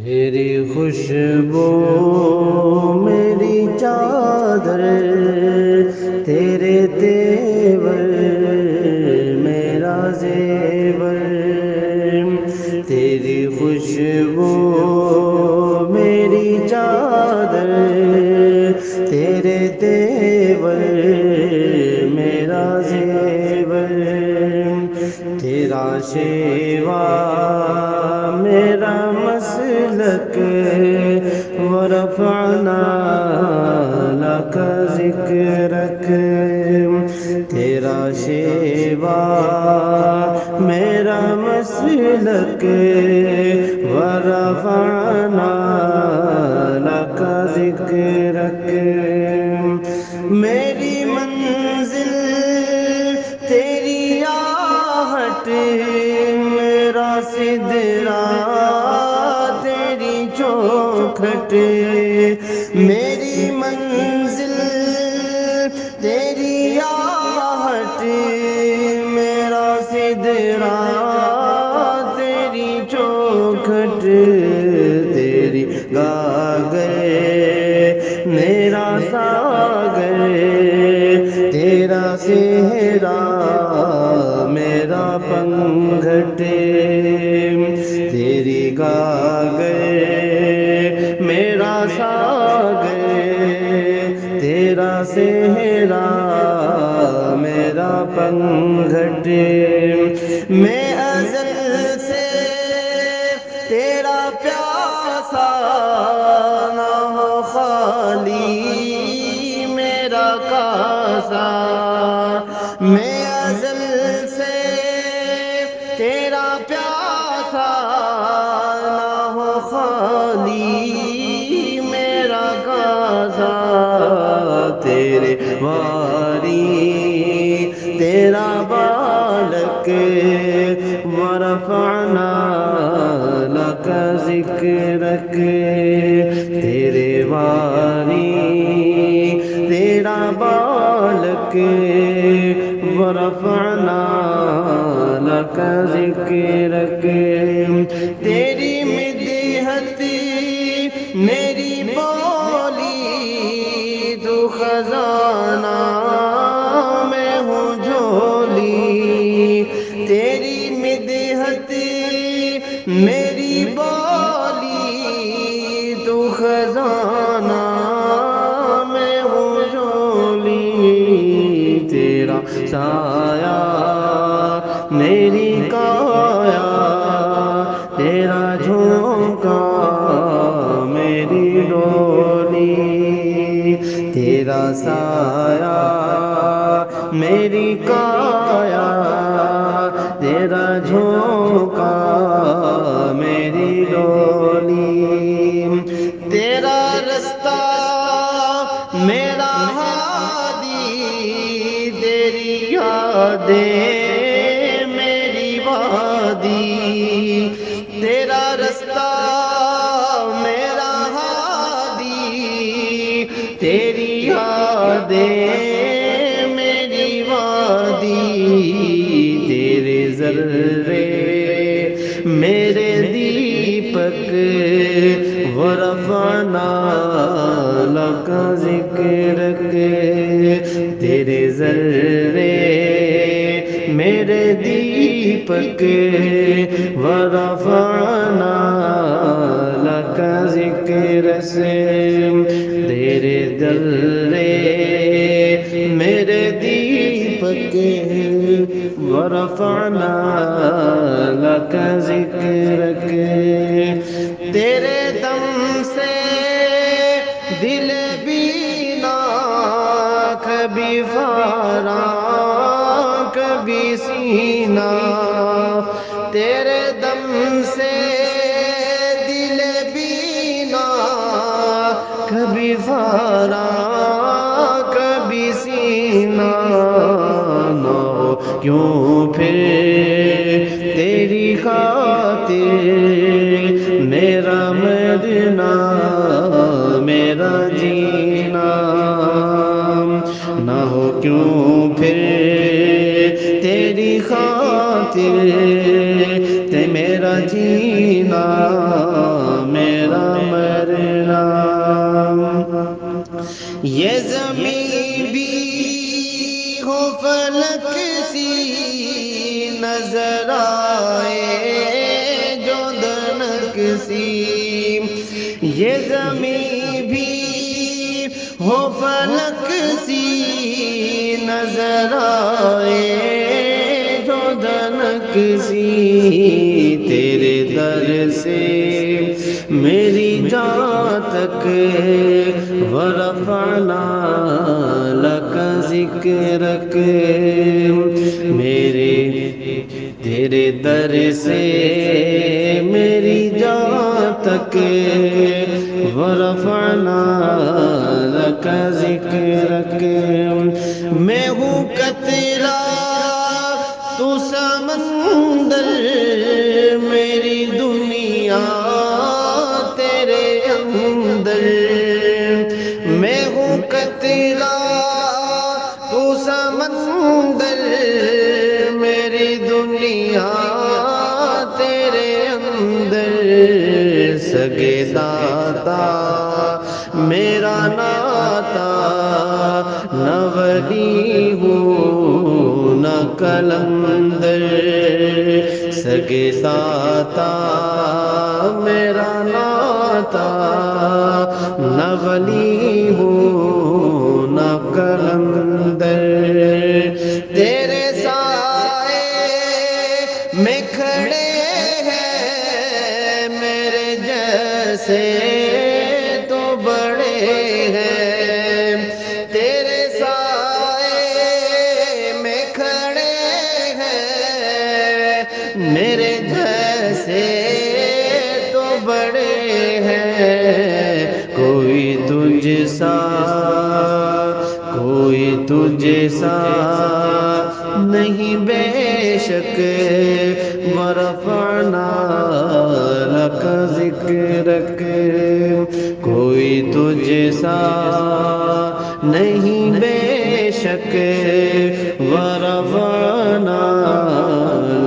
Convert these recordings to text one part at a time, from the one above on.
تیری خوشبو میری چادر، تیرے تیور میرا زیور، تیری خوشبو میری چادر، تیرے تیور میرا زیور، تیرا شیوا میرا مسلک، ورفعنا لک ذکرک، تیرا شیوا میرا مسلک، ورفعنا لک ذکرک، میری منزل تیری آہٹ، میرا سدرا تیری چوکھٹ، میری منزل تیری آہٹ، میرا سدرا تیری چوکھٹ، تیری گاگر میرا ساگر، تیرا صحرا میرا پنگھٹ، تیری گاگر میرا ساگر، تیرا صحرا میرا پنگھٹ، میں ازل سے تیرا پیاسا، نہ ہو خالی میرا کاسا، میں ازل سے تیرا پیاسا، نہ ہو خالی میرا کاسا، تیرے واری تیرا بالک، ورفعنا لک ذکرک، تیرے واری تیرا بالک، ورفعنا لک ذکرک، تیری مدحت میری بولی، تو خزانہ میں ہوں جھولی، تیری مدحت میری بولی، تو خزانہ میں ہوں جھولی، تیرا سایہ میری کایا، تیرا جھونکا میری ڈولی، تیرا سایہ میری کایا، تیرا جھونکا میری ڈولی، تیرا رستہ میرا ہادی، تیری یادیں میری وادی، تیرا رستہ میرا ہادی، تیری یادیں میری وادی، تیرے ذرے میرے دیپک، ورفعنا لک ذکرک، تیرے ذرے میرے دیپک، ورفعنا لک ذکرک، تیرے ذرے میرے دیپک، ورفعنا لک ذکرک، تیرے دم سے دل بینا، کبھی فاراں کبھی سینہ، تیرے دم سے دل بینا، کبھی فاراں کبھی سینہ، نہ ہو کیوں پھر تیری خاطر میرا مرنا میرا جینا، نہ ہو کیوں پھر تیری خاطر تے میرا جینا یہ زمین بھی ہو فلک سی نظر آئے جو دنک سی، یہ زمین بھی ہو فلک سی نظر آئے جو دنک سی، تیرے در سے میری جان تک ورفعنا لک ذکرک، میرے تیرے در سے میری جان تک ورفعنا لک ذکرک، میں ہوں قطرہ تو سمندر، میری دنیا تیرے اندر، میں ہوں قطرہ تو سمندر، میری دنیا تیرے اندر، سگے داتا میرا ناتا، نہ ولی ہوں نہ کلندر، سگے داتا میرا ناتا، نہ ولی ہوں نہ کلندر، تیرے سائے میں کھڑے ہیں میرے جیسے تو بڑے ہیں، تیرے سائے میں کھڑے ہیں میرے جیسے تو بڑے ہیں، کوئی تجھ سا کوئی تجھ سا نہیں بے شک، ورفعنا لک ذکرک، کوئی تجھ سا نہیں بے شک، ورفعنا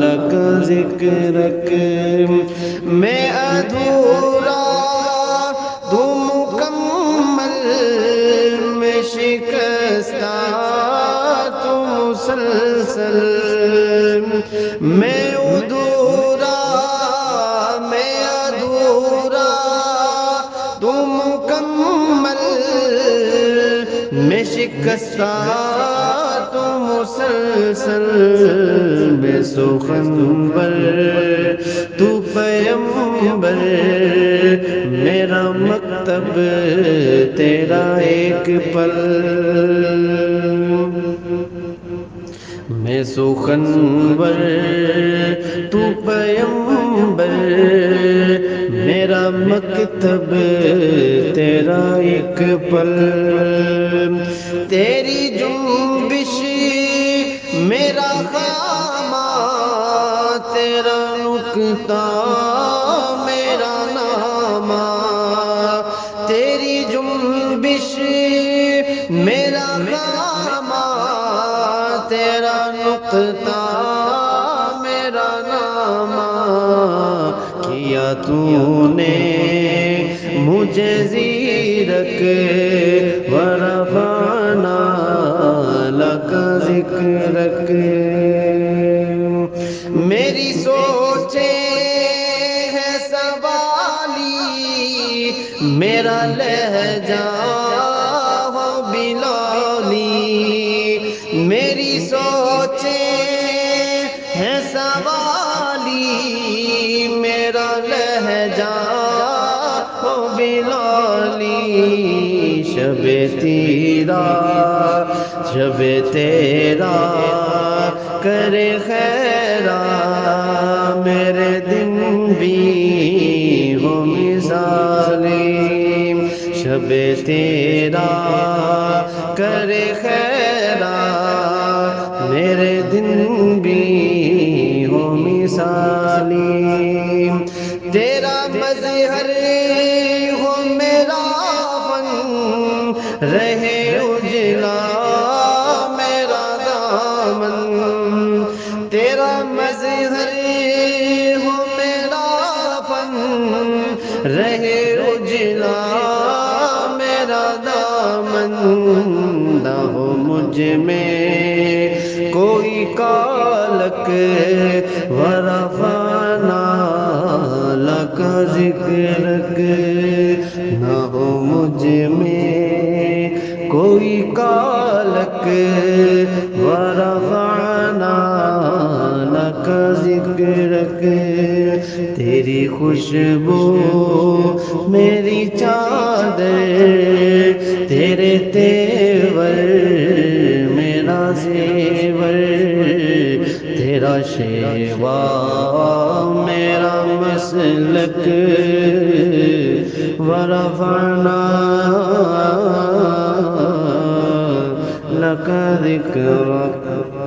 لک ذکرک، میں ادھورا تو مکمل، میں شکستہ تو مسلسل، میں ادھورا میں ادھورا تو مکمل، میں شکستہ تو مسلسل، میں سخنور تو پیمبر، میرا مکتب تیرا ایک پل، میں سخنور تو پیمبر، میرا مکتب تیرا ایک پل، تیری جنبش میرا خامہ، تیرا نکتہ میرا نامہ، تیری جنبش میرا خامہ، تیرا نکتہ میرا نامہ، کیا تو نے مجھے زیرک، ورفعنا لک ذکرک، میری سوچیں ہے سوالی، میرا لہجہ ہو بلالی، میری سوچیں ہے سوالی، میرا لہجہ ہو بلالی، شب تیرا شب تیرا کرے خیرا، میرے دن بھی ہو مثالی، شب تیرا کرے خیرا، میرے دن بھی ہو مثالی، تیرا مظہر ہو میرا فن، رہے اجلا میرا دامن، تیرا مظہر ہو میرا فن، رہے اجلا میرا دامن، نہ ہو مجھ میں کوئی کالک ورفعنا لک ذکرک، نہ ہو مجھ میں کوئی کالک ورفعنا لک ذکرک، تیری خوشبو میری چادر، تیرے تیور میرا زیور، تیرا شیوا میرا مسلک، ورفعنا لک ذکرک۔